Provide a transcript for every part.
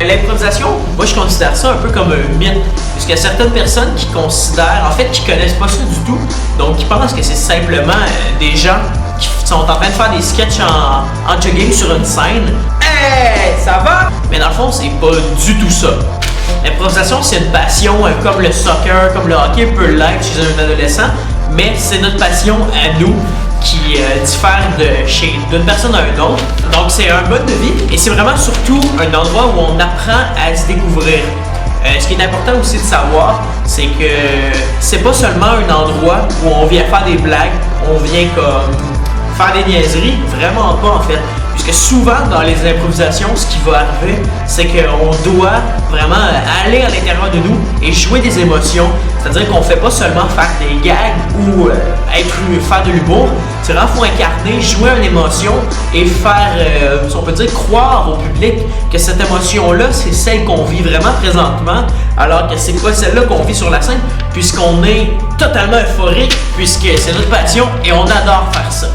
L'improvisation, moi je considère ça un peu comme un mythe. Parce qu'il y a certaines personnes qui considèrent, en fait, qui connaissent pas ça du tout. Donc, qui pensent que c'est simplement des gens qui sont en train de faire des sketchs en jogging sur une scène. Hey, ça va? Mais dans le fond, c'est pas du tout ça. L'improvisation, c'est une passion comme le soccer, comme le hockey peut l'être chez un adolescent. Mais c'est notre passion à nous qui diffère d'une personne à une autre. Donc c'est un mode de vie et c'est vraiment surtout un endroit où on apprend à se découvrir. Ce qui est important aussi de savoir, c'est que c'est pas seulement un endroit où on vient faire des blagues, on vient comme faire des niaiseries, vraiment pas en fait. Puisque souvent dans les improvisations, ce qui va arriver, c'est qu'on doit vraiment aller à l'intérieur de nous et jouer des émotions. C'est-à-dire qu'on fait pas seulement faire des gags ou faire de l'humour. C'est vraiment faut incarner, jouer une émotion et faire, si on peut dire, croire au public que cette émotion-là, c'est celle qu'on vit vraiment présentement, alors que c'est pas celle-là qu'on vit sur la scène, puisqu'on est totalement euphorique, puisque c'est notre passion et on adore faire ça.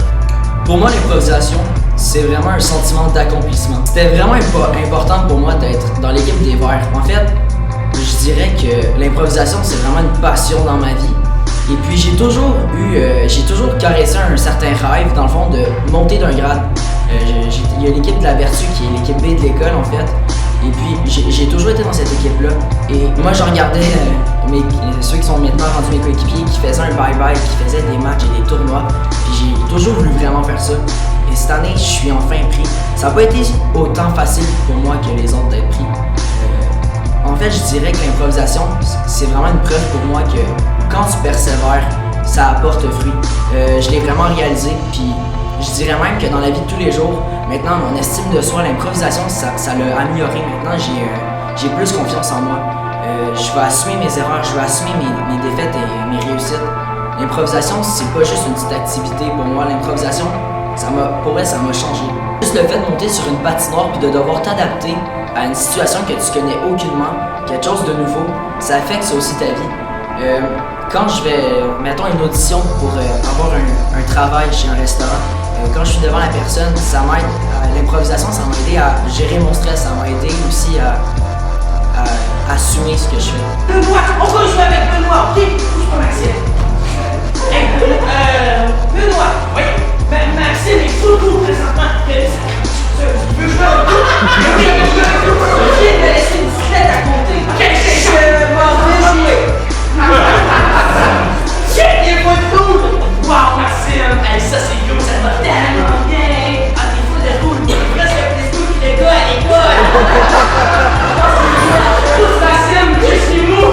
Pour moi, l'improvisation, c'est vraiment un sentiment d'accomplissement. C'était vraiment important pour moi d'être dans l'équipe des Verts. En fait, je dirais que l'improvisation, c'est vraiment une passion dans ma vie. Et puis j'ai toujours caressé un certain rêve, dans le fond, de monter d'un grade. Il y a l'équipe de la Vertu qui est l'équipe B de l'école, en fait. Et puis j'ai toujours été dans cette équipe-là. Et moi, je regardais ceux qui sont maintenant rendus mes coéquipiers, qui faisaient un bye-bye, qui faisaient des matchs et des tournois. Puis j'ai toujours voulu vraiment faire ça. Et cette année, je suis enfin pris. Ça n'a pas été autant facile pour moi que les autres d'être pris. En fait, je dirais que l'improvisation, c'est vraiment une preuve pour moi que quand tu persévères, ça apporte fruit. Je l'ai vraiment réalisé, puis je dirais même que dans la vie de tous les jours, maintenant, mon estime de soi, l'improvisation, ça l'a amélioré. Maintenant, j'ai plus confiance en moi. Je vais assumer mes erreurs, je vais assumer mes défaites et mes réussites. L'improvisation, c'est pas juste une petite activité pour moi. L'improvisation, pour vrai, ça m'a changé. Juste le fait de monter sur une patinoire puis de devoir t'adapter à une situation que tu connais aucunement, quelque chose de nouveau, ça affecte ça aussi ta vie. Quand je vais, mettons, une audition pour avoir un travail chez un restaurant, quand je suis devant la personne, ça m'aide, l'improvisation, ça m'a aidé à gérer mon stress, ça m'a aidé aussi à assumer ce que je fais. Benoît, on va jouer avec Benoît, ok? Bouge-toi, Maxime. Hey, Benoît, oui? Maxime est full cool présentement. Tu veux jouer avec nous? Oui, je veux jouer avec nous. Viens de laisser une biciclette à compter. Ok, je m'en vais jouer. Shit, il est pas cool. Wow, Maxime. Hey, ça c'est cool, ça va tellement bien. Ah, t'es full de cool. T'es presque plus cool que le gars à l'école. Maxime, je suis mou.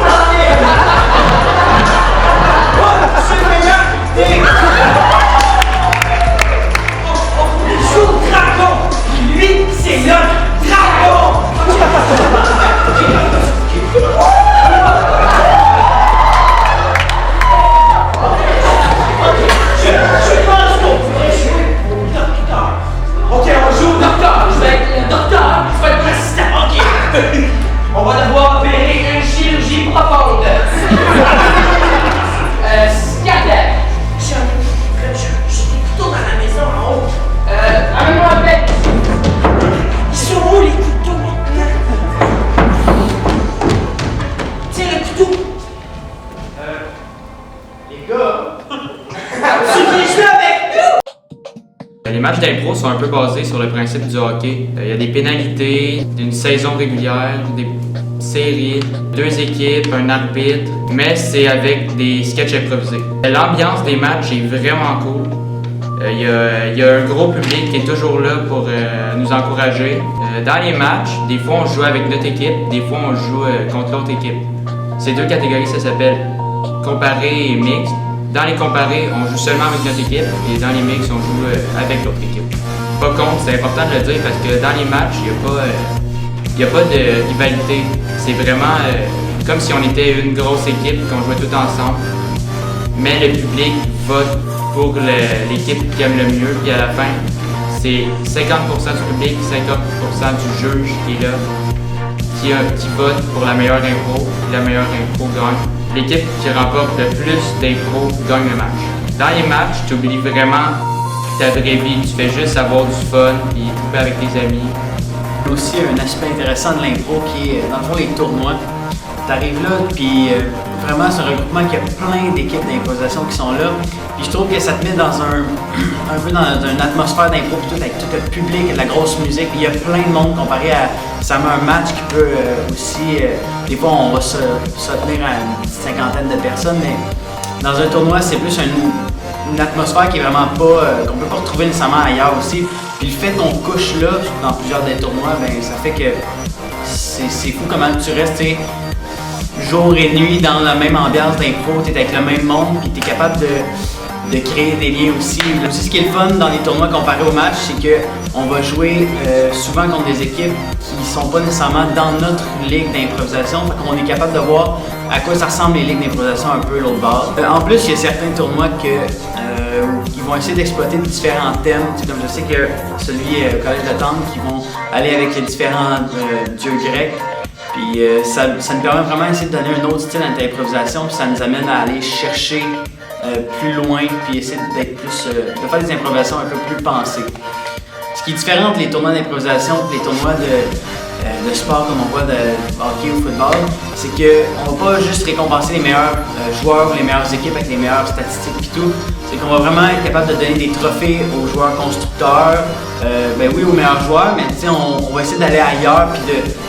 C'est le meilleur. On joue au dragon. Lui, c'est le dragon. Je pense qu'on pourrait jouer au docteur. Ok, on joue au docteur. Je vais être le docteur. Je vais être l'assistant. Ok. On va devoir opérer une chirurgie profonde. Scalpel. J'ai des couteaux dans la maison en haut. Amène-moi un bec. Ils sont où les couteaux maintenant? Tiens le couteau. Les gars. Tu viens jouer avec nous? Les matchs d'impro sont un peu basés sur le principe du hockey. Il y a des pénalités, une saison régulière, des séries, 2 équipes, un arbitre, mais c'est avec des sketchs improvisés. L'ambiance des matchs est vraiment cool. Il y a un gros public qui est toujours là pour nous encourager. Dans les matchs, des fois on joue avec notre équipe, des fois on joue contre l'autre équipe. Ces 2 catégories, ça s'appelle comparé et mixte. Dans les comparés, on joue seulement avec notre équipe et dans les mix, on joue avec l'autre équipe. Pas contre, c'est important de le dire parce que dans les matchs, il n'y a pas de rivalité. C'est vraiment comme si on était une grosse équipe, qu'on jouait tout ensemble. Mais le public vote pour l'équipe qui aime le mieux. Puis à la fin, c'est 50% du public, 50% du juge qui est là, qui vote pour la meilleure impro. La meilleure impro gagne. L'équipe qui remporte le plus d'impro gagne le match. Dans les matchs, tu oublies vraiment ta vraie vie. Tu fais juste avoir du fun et trouver avec tes amis. Aussi un aspect intéressant de l'impro qui est dans le fond les tournois. T'arrives là, puis vraiment c'est un regroupement qui a plein d'équipes d'improvisation qui sont là. Puis je trouve que ça te met dans un peu dans une atmosphère d'impro, puis tout avec tout le public, de la grosse musique. Puis il y a plein de monde comparé à ça met un match qui peut aussi. Des fois on va se tenir à une petite cinquantaine de personnes, mais dans un tournoi c'est plus une atmosphère qui est vraiment pas qu'on peut pas retrouver nécessairement ailleurs aussi. Puis le fait qu'on couche là dans plusieurs des tournois, ben ça fait que c'est fou comment tu restes, tu sais, jour et nuit dans la même ambiance d'impro, tu es avec le même monde, puis tu es capable de créer des liens aussi. Aussi, ce qui est le fun dans les tournois comparé au match, c'est qu'on va jouer souvent contre des équipes qui sont pas nécessairement dans notre ligue d'improvisation, fait qu'on est capable de voir à quoi ça ressemble les ligues d'improvisation un peu l'autre base. En plus, il y a certains tournois qui vont essayer d'exploiter différents thèmes, comme je sais que celui au Collège de Tente, qui vont aller avec les différents dieux grecs. Puis ça nous permet vraiment d'essayer de donner un autre style à notre improvisation, puis ça nous amène à aller chercher plus loin, puis essayer d'être plus, de faire des improvisations un peu plus pensées. Ce qui est différent entre les tournois d'improvisation et les tournois de sport comme on voit de hockey ou football, c'est qu'on va pas juste récompenser les meilleurs joueurs ou les meilleures équipes avec les meilleures statistiques et tout. C'est qu'on va vraiment être capable de donner des trophées aux joueurs constructeurs, ben oui aux meilleurs joueurs, mais on va essayer d'aller ailleurs puis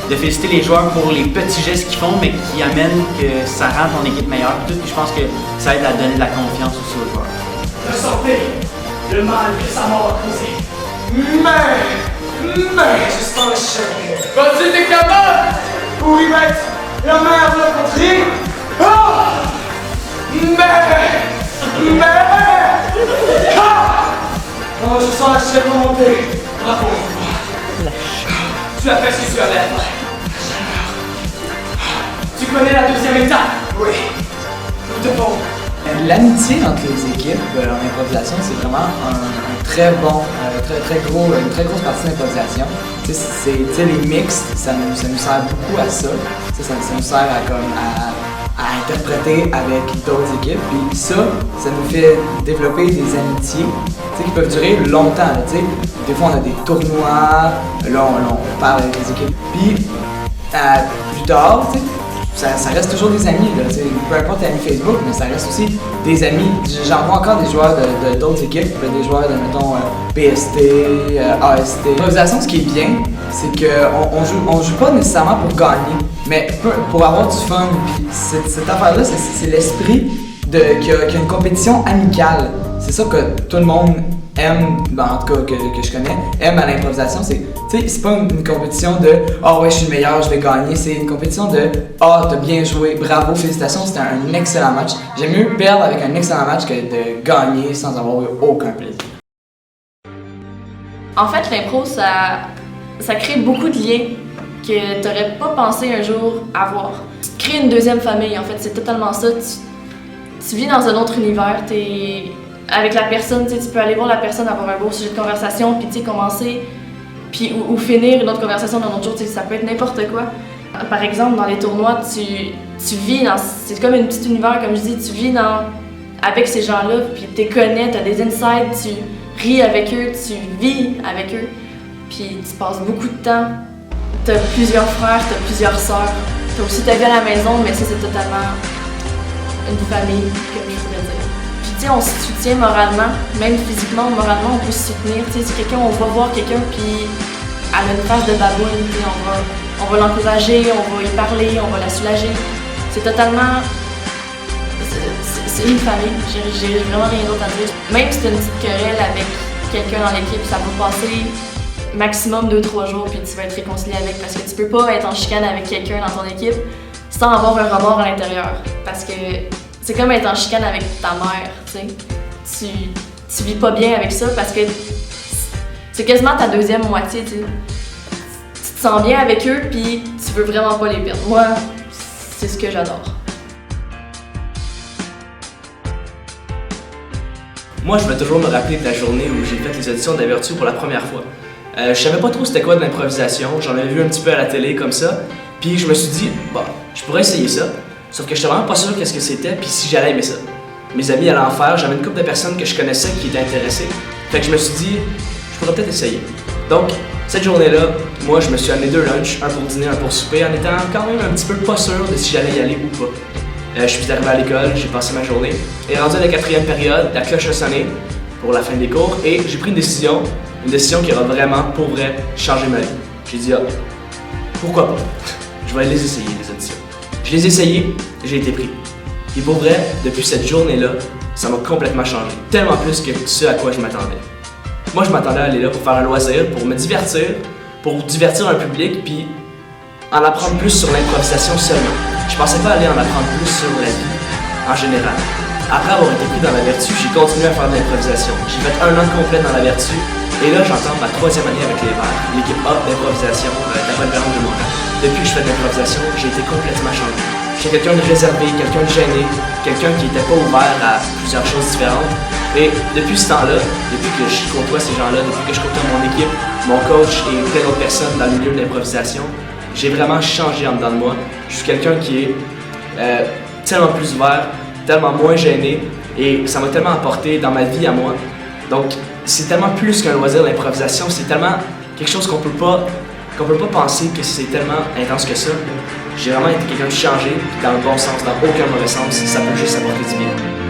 de féliciter les joueurs pour les petits gestes qu'ils font, mais qui amènent que ça rend ton équipe meilleure. Puis je pense que ça aide à donner de la confiance aussi aux joueurs. Ressentez le mal que sa mort a causé. Mais je sens le choc. Vas-y, t'es capable! Pour y mettre la mère de la contrée. Oh, je sens la chair remonter. Bravo. Tu as fait ce que tu allais faire. Tu connais la deuxième étape? Oui. Nous devons. L'amitié entre les équipes en improvisation, c'est vraiment un très bon, une très grosse partie d'improvisation. Tu sais, les mix, ça nous sert beaucoup à ça. Ça nous sert à interpréter avec d'autres équipes. Puis ça nous fait développer des amitiés qui peuvent durer longtemps. Là, des fois, on a des tournois, là, on parle avec les équipes. Puis plus tard, ça reste toujours des amis, là, peu importe l'ami Facebook, mais ça reste aussi des amis. J'en vois encore des joueurs d'autres équipes, des joueurs de, mettons, PST, AST. L'improvisation, ce qui est bien, c'est qu'on joue pas nécessairement pour gagner, mais pour avoir du fun. Puis cette affaire-là, c'est l'esprit qu'il y a une compétition amicale. C'est ça que tout le monde aime, en tout cas que je connais, aime à l'improvisation. C'est pas une compétition de « Ah ouais, je suis le meilleur, je vais gagner ». C'est une compétition de « Ah, t'as bien joué, bravo, félicitations, c'était un excellent match ». J'aime mieux perdre avec un excellent match que de gagner sans avoir eu aucun plaisir. En fait, l'impro, ça crée beaucoup de liens que t'aurais pas pensé un jour avoir. Tu te crées une deuxième famille, en fait, c'est totalement ça. Tu vis dans un autre univers, t'es avec la personne, tu peux aller voir la personne, avoir un beau sujet de conversation, puis commencer, puis ou finir une autre conversation d'un autre jour, ça peut être n'importe quoi. Par exemple, dans les tournois, tu vis dans, c'est comme une petite univers, comme je dis, tu vis avec ces gens-là, puis tu les connais, tu as des insights, tu ris avec eux, tu vis avec eux, puis tu passes beaucoup de temps. Tu as plusieurs frères, tu as plusieurs sœurs, tu as aussi ta vie à la maison, mais ça c'est totalement une famille, comme je pourrais dire. Puis on se soutient moralement, même physiquement, moralement, on peut se soutenir. Si quelqu'un, on va voir quelqu'un, puis elle a une face de baboune, on va l'encourager, on va y parler, on va la soulager. C'est totalement... C'est une famille, j'ai vraiment rien d'autre à dire. Même si tu as une petite querelle avec quelqu'un dans l'équipe, ça va passer maximum 2-3 jours, puis tu vas être réconcilié avec, parce que tu peux pas être en chicane avec quelqu'un dans ton équipe sans avoir un remords à l'intérieur. Parce que c'est comme être en chicane avec ta mère, tu sais. Tu vis pas bien avec ça parce que c'est quasiment ta deuxième moitié, tu sais. Tu te sens bien avec eux, puis tu veux vraiment pas les perdre. Moi, c'est ce que j'adore. Moi, je vais toujours me rappeler de la journée où j'ai fait les auditions d'Avertu pour la première fois. Je savais pas trop c'était quoi de l'improvisation, j'en avais vu un petit peu à la télé comme ça, puis je me suis dit, bah, je pourrais essayer ça, sauf que j'étais vraiment pas sûr qu'est-ce que c'était, puis si j'allais aimer ça. Mes amis allaient en faire, j'avais une couple de personnes que je connaissais qui étaient intéressées, fait que je me suis dit, je pourrais peut-être essayer. Donc, Cette journée-là, moi, je me suis amené 2 lunchs, un pour dîner, un pour souper, en étant quand même un petit peu pas sûr de si j'allais y aller ou pas. Je suis arrivé à l'école, j'ai passé ma journée, et rendu à la 4e période, la cloche a sonné pour la fin des cours, et j'ai pris une décision qui aura vraiment, pour vrai, changé ma vie. J'ai dit, pourquoi pas? Je vais les essayer, les auditions. Je les ai essayées, j'ai été pris. Et pour vrai, depuis cette journée-là, ça m'a complètement changé, tellement plus que ce à quoi je m'attendais. Moi, je m'attendais à aller là pour faire un loisir, pour me divertir, pour divertir un public, puis en apprendre plus sur l'improvisation seulement. Je pensais pas aller en apprendre plus sur la vie, en général. Après avoir été pris dans la vertu, j'ai continué à faire de l'improvisation. J'ai fait 1 an complet dans la vertu, et là, j'entame ma 3e année avec les Verts, l'équipe A d'improvisation de la Polyvalente de Montréal. Depuis que je fais de l'improvisation, j'ai été complètement changé. J'étais quelqu'un de réservé, quelqu'un de gêné, quelqu'un qui n'était pas ouvert à plusieurs choses différentes. Et depuis ce temps-là, depuis que je côtoie ces gens-là, depuis que je côtoie mon équipe, mon coach et plein d'autres personnes dans le milieu de l'improvisation, j'ai vraiment changé en dedans de moi. Je suis quelqu'un qui est tellement plus ouvert, tellement moins gêné, et ça m'a tellement apporté dans ma vie à moi. Donc, c'est tellement plus qu'un loisir, l'improvisation, c'est tellement quelque chose qu'on peut pas penser que c'est tellement intense que ça. J'ai vraiment été quelqu'un de changé, dans le bon sens, dans aucun mauvais sens, ça peut juste apporter du bien.